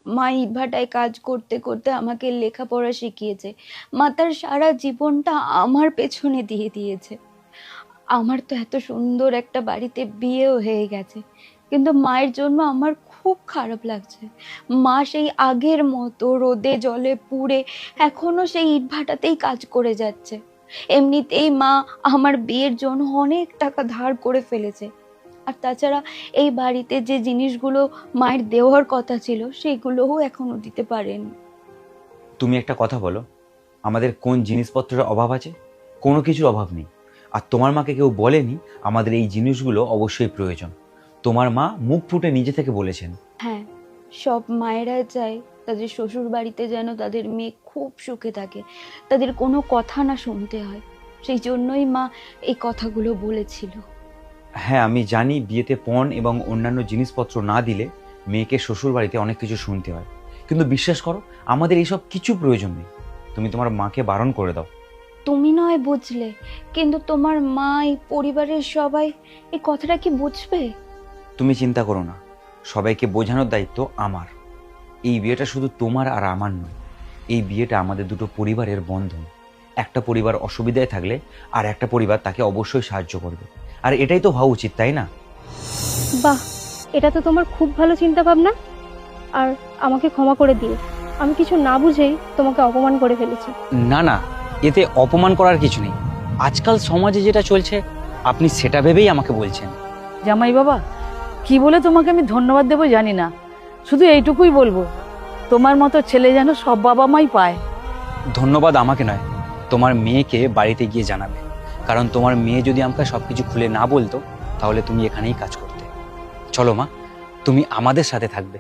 মা ইটভাটায় কাজ করতে করতে আমাকে লেখাপড়া শিখিয়েছে। মা তার সারা জীবনটা আমার পেছনে দিয়ে দিয়েছে। আমার তো এত সুন্দর একটা বাড়িতে বিয়েও হয়ে গেছে, কিন্তু মায়ের জন্য আমার খুব খারাপ লাগছে। মা সেই আগের মতো রোদে জলে পুড়ে এখনো সেই ইটভাটাতেই কাজ করে যাচ্ছে। এমনিতেই মা আমার বিয়ের জন্য অনেক টাকা ধার করে ফেলেছে। আর তাছাড়া এই বাড়িতে যে জিনিসগুলো মায়ের দেওয়ার কথা ছিল সেগুলোও এখনো দিতে পারেনি। তুমি একটা কথা বলো, আমাদের কোন জিনিসপত্রের অভাব আছে? কোনো কিছুর অভাব নেই। আর তোমার মাকে কেউ বলেনি আমাদের এই জিনিসগুলো অবশ্যই প্রয়োজন। তোমার মা মুখ ফুটে নিজে থেকে বলেছেন। হ্যাঁ, সব মায়েরা চায় তাদের শ্বশুর বাড়িতে যেন তাদের মেয়ে খুব সুখে থাকে, তাদের কোনো কথা না শুনতে হয়। সেই জন্যই মা এই কথাগুলো বলেছিল। হ্যাঁ, আমি জানি বিয়েতে পণ এবং অন্যান্য জিনিসপত্র না দিলে মেয়েকে শ্বশুর বাড়িতে অনেক কিছু শুনতে হয়, কিন্তু বিশ্বাস করো আমাদের এইসব কিছু প্রয়োজন নেই। তুমি তোমার মাকে বারণ করে দাও। তুমি নয় বুঝলে, কিন্তু তোমার মা, এই পরিবারের সবাই এই কথাটা কি বুঝবে? তুমি চিন্তা করো না, সবাইকে বোঝানোর দায়িত্ব আমার। এই বিয়েটা শুধু তোমার আর আমার নয়, এই বিয়েটা আমাদের দুটো পরিবারের বন্ধন। একটা পরিবার অসুবিধায় থাকলে আর একটা পরিবার তাকে অবশ্যই সাহায্য করবে, আর এটাই তো হওয়া উচিত, তাই না? বাহ, এটা তো তোমার খুব ভালো চিন্তা ভাবনা। আর আমাকে ক্ষমা করে দিও, আমি কিছু না বুঝেই তোমাকে অপমান করে ফেলেছি। না না, এতে অপমান করার কিছু নেই। আজকাল সমাজে যেটা চলছে আপনি সেটা ভেবেই আমাকে বলছেন। জামাই বাবা, কি বলে তোমাকে আমি ধন্যবাদ দেবো জানি না, শুধু এইটুকুই বলবো, তোমার মতো ছেলে যেন সব বাবা মাই পায়। ধন্যবাদ আমাকে নয়, তোমার মেয়েকে বাড়িতে গিয়ে জানাবে। কারণ তোমার মেয়ে যদি আমাকে সবকিছু খুলে না বলতো তাহলে তুমি এখানেই কাজ করতে। চলো মা, তুমি আমাদের সাথে থাকবে।